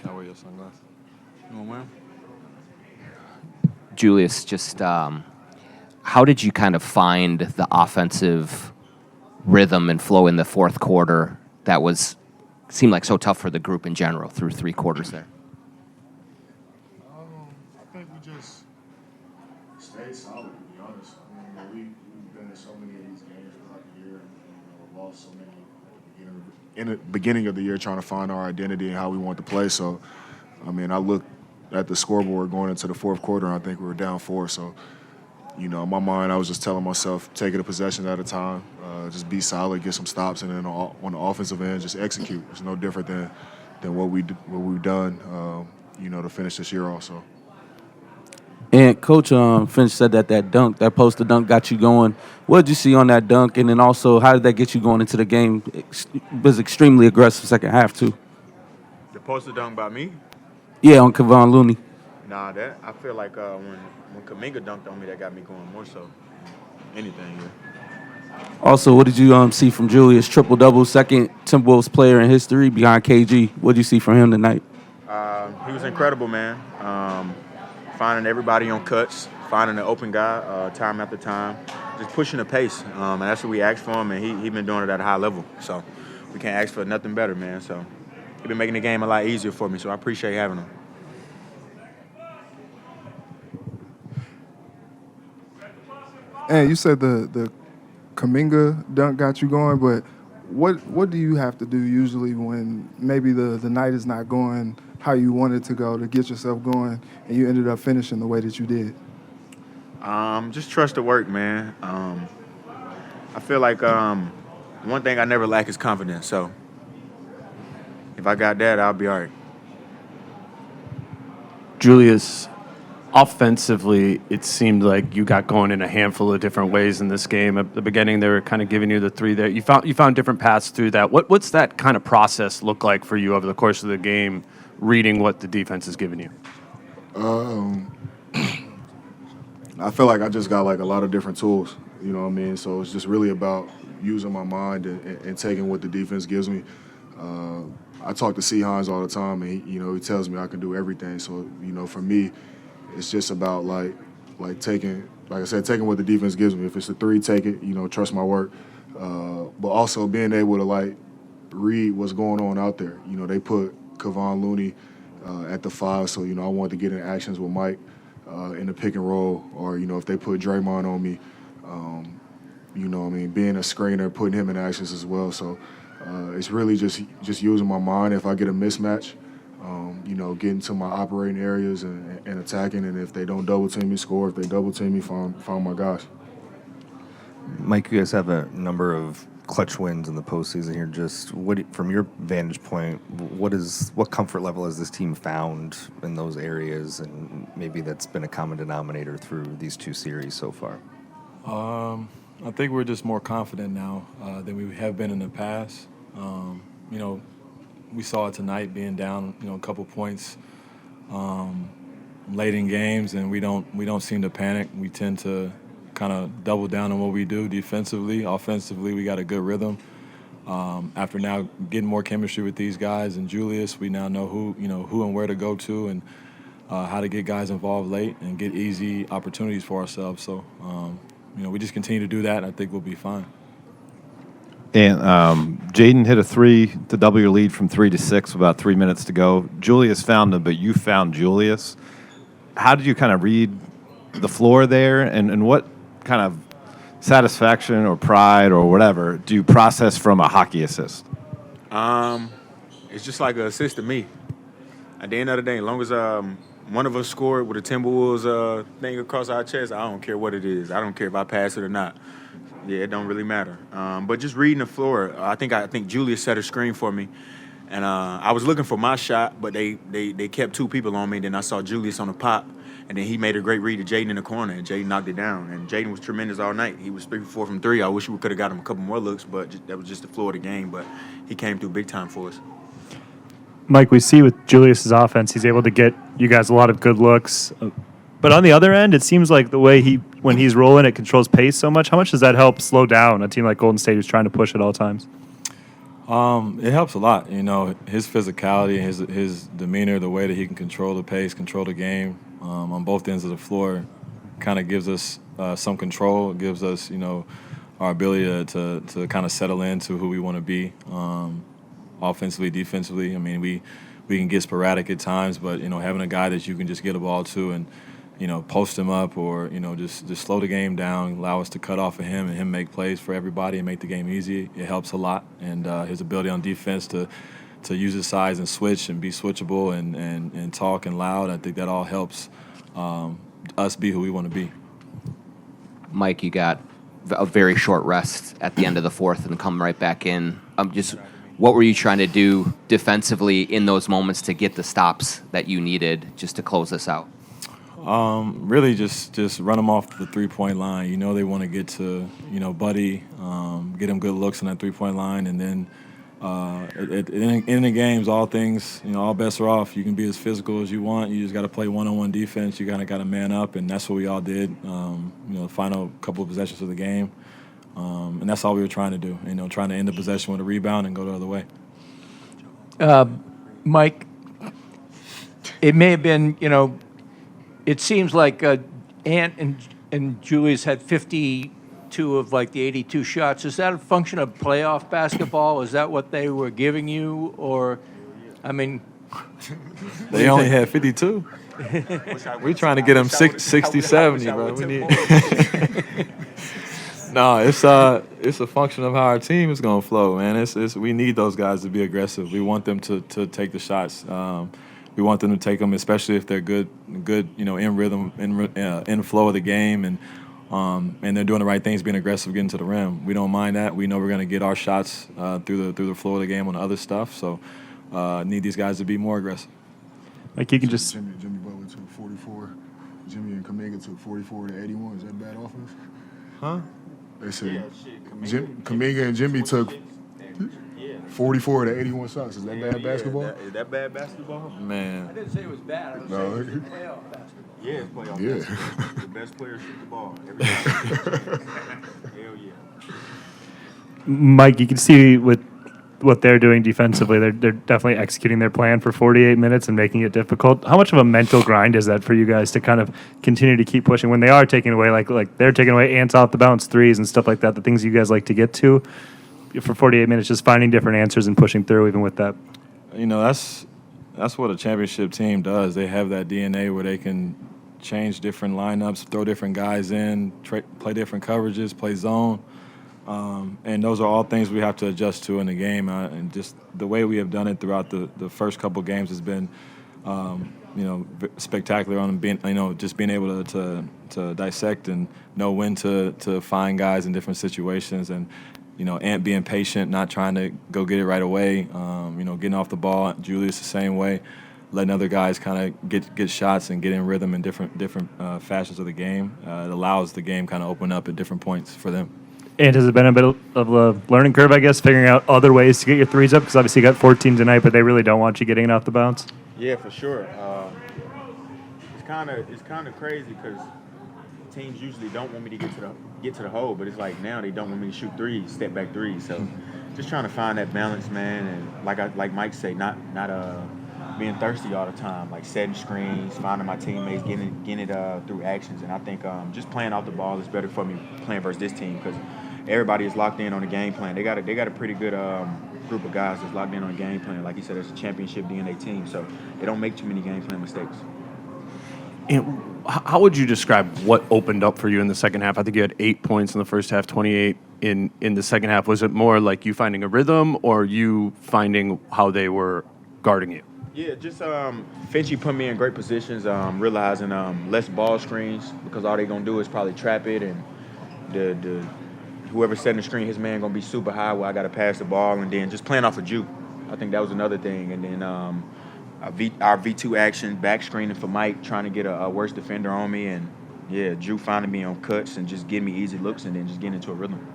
I wear your sunglasses. You want to wear 'em? Julius, just how did you kind of find the offensive rhythm and flow in the fourth quarter that seemed like so tough for the group in general through three quarters there? I think we just stayed solid, to be honest. I mean, we've been in so many of these games throughout the year and lost so many in the beginning of the year trying to find our identity and how we want to play. So, I mean, I looked at the scoreboard going into the fourth quarter, and I think we were down 4. So, in my mind, I was just telling myself, take it a possession at a time, just be solid, get some stops, and then on the offensive end, just execute. It's no different than what we've done, to finish this year also. And Coach Finch said that poster dunk got you going. What did you see on that dunk? And then also, how did that get you going into the game? It was extremely aggressive second half, too. The poster dunk by me? Yeah, on Kevon Looney. Nah, that I feel like when Kuminga dunked on me, that got me going more so anything. Yeah. Also, what did you see from Julius? Triple-double, second Timberwolves player in history behind KG. What did you see from him tonight? He was incredible, man. Finding everybody on cuts, finding the open guy time after time, just pushing the pace. And that's what we asked for him, and he been doing it at a high level. So we can't ask for nothing better, man. So he's been making the game a lot easier for me, so I appreciate having him. And you said the Kuminga dunk got you going, but what do you have to do usually when maybe the night is not going how you wanted to go to get yourself going, and you ended up finishing the way that you did? Just trust the work, man. I feel like one thing I never lack is confidence. So if I got that, I'll be all right. Julius, offensively, it seemed like you got going in a handful of different ways in this game. At the beginning, they were kind of giving you the three there. You found different paths through that. What's that kind of process look like for you over the course of the game, reading what the defense has given you? I feel like I just got like a lot of different tools, you know what I mean? So it's just really about using my mind and taking what the defense gives me. I talk to C. Hines all the time, and he tells me I can do everything. So, for me, it's just about like taking, like I said, taking what the defense gives me. If it's a 3, take it, trust my work. But also being able to read what's going on out there. They put Kevon Looney at the 5, so, I wanted to get in actions with Mike in the pick and roll, or, if they put Draymond on me, being a screener, putting him in actions as well. So it's really just using my mind. If I get a mismatch, getting to my operating areas and attacking, and if they don't double team me, score. If they double team me, find my guys. Mike, you guys have a number of clutch wins in the postseason here. Just from your vantage point, what comfort level has this team found in those areas, and maybe that's been a common denominator through these 2 series so far? I think we're just more confident now than we have been in the past. We saw it tonight, being down, a couple points late in games, and we don't seem to panic. We tend to kind of double down on what we do defensively. Offensively, we got a good rhythm. After now getting more chemistry with these guys and Julius, we now know who and where to go to, and how to get guys involved late and get easy opportunities for ourselves. So, we just continue to do that, and I think we'll be fine. And Jaden hit a 3 to double your lead from 3 to 6 with about 3 minutes to go. Julius found him, but you found Julius. How did you kind of read the floor there, and what kind of satisfaction or pride or whatever do you process from a hockey assist? It's just like an assist to me. At the end of the day, as long as one of us scored with a Timberwolves thing across our chest, I don't care what it is. I don't care if I pass it or not. Yeah, it don't really matter. But just reading the floor, I think Julius set a screen for me, and I was looking for my shot, but they kept 2 people on me. Then I saw Julius on the pop, and then he made a great read to Jaden in the corner, and Jaden knocked it down. And Jaden was tremendous all night. He was 3 for 4 from 3. I wish we could have got him a couple more looks, but that was just the floor of the game. But he came through big time for us. Mike, we see with Julius's offense, he's able to get you guys a lot of good looks. But on the other end, it seems like the way when he's rolling, it controls pace so much. How much does that help slow down a team like Golden State who's trying to push at all times? It helps a lot. His physicality, his demeanor, the way that he can control the pace, control the game on both ends of the floor, kind of gives us some control. It gives us, our ability to kind of settle into who we want to be, offensively, defensively. I mean, we can get sporadic at times, but having a guy that you can just get a ball to and post him up or, just slow the game down, allow us to cut off of him and him make plays for everybody and make the game easy. It helps a lot. And his ability on defense to use his size and switch and be switchable and talk and loud, I think that all helps us be who we want to be. Mike, you got a very short rest at the end of the fourth and come right back in. What were you trying to do defensively in those moments to get the stops that you needed just to close this out? Really just run them off the three-point line. They want to get to, Buddy, get him good looks on that three-point line. And then in the games, all things, all bets are off. You can be as physical as you want. You just got to play one-on-one defense. You kind of got to man up, and that's what we all did, the final couple of possessions of the game. And that's all we were trying to do, trying to end the possession with a rebound and go the other way. Mike, it may have been, it seems like Ant and Julius had 52 of like the 82 shots. Is that a function of playoff basketball? Is that what they were giving you? Or, I mean... They only had 52. We're trying to get them 60, 70, bro. We need... No, it's a function of how our team is going to flow, man. We need those guys to be aggressive. We want them to take the shots. We want them to take them, especially if they're good, in rhythm, in flow of the game, and they're doing the right things, being aggressive, getting to the rim. We don't mind that. We know we're going to get our shots through the flow of the game on the other stuff. So, need these guys to be more aggressive. Like you can just Jimmy Butler took 44. Jimmy and Kuminga took 44 to 81. Is that bad offense? Huh? They said Kuminga and Jimmy took 44 to 81 shots. Is that bad basketball? Is that bad basketball? Man. I didn't say it was bad. I was saying it was playoff basketball. Yeah, it's playoff Yeah. basketball. The best players shoot the ball every time. Hell yeah. Mike, you can see with what they're doing defensively, they're definitely executing their plan for 48 minutes and making it difficult. How much of a mental grind is that for you guys to kind of continue to keep pushing when they are taking away, like they're taking away ants off the bounce threes and stuff like that, the things you guys like to get to for 48 minutes, just finding different answers and pushing through even with that? That's what a championship team does. They have that DNA where they can change different lineups, throw different guys in, play different coverages, play zone. And those are all things we have to adjust to in the game. And just the way we have done it throughout the first couple games has been, spectacular on being, just being able to dissect and know when to find guys in different situations. And, Ant being patient, not trying to go get it right away, getting off the ball. Julius the same way, letting other guys kind of get shots and get in rhythm in different fashions of the game. It allows the game kind of open up at different points for them. And has it been a bit of a learning curve, I guess, figuring out other ways to get your threes up? Because obviously you got 14 tonight, but they really don't want you getting it off the bounce. Yeah, for sure. It's kind of crazy because teams usually don't want me to get to the hole, but it's like now they don't want me to shoot threes, step back threes. So just trying to find that balance, man. And like Mike said, not being thirsty all the time, like setting screens, finding my teammates, getting it through actions. And I think just playing off the ball is better for me playing versus this team because everybody is locked in on the game plan. They got a pretty good group of guys that's locked in on the game plan. Like you said, it's a championship DNA team, so they don't make too many game plan mistakes. And how would you describe what opened up for you in the second half? I think you had 8 points in the first half, 28 in the second half. Was it more like you finding a rhythm or you finding how they were guarding you? Yeah, just Finchie put me in great positions, realizing less ball screens because all they're going to do is probably trap it, and the whoever's setting the screen, his man going to be super high where I got to pass the ball, and then just playing off a juke. I think that was another thing. And then our V2 action, back screening for Mike, trying to get a worse defender on me, and, yeah, Drew finding me on cuts and just getting me easy looks and then just getting into a rhythm.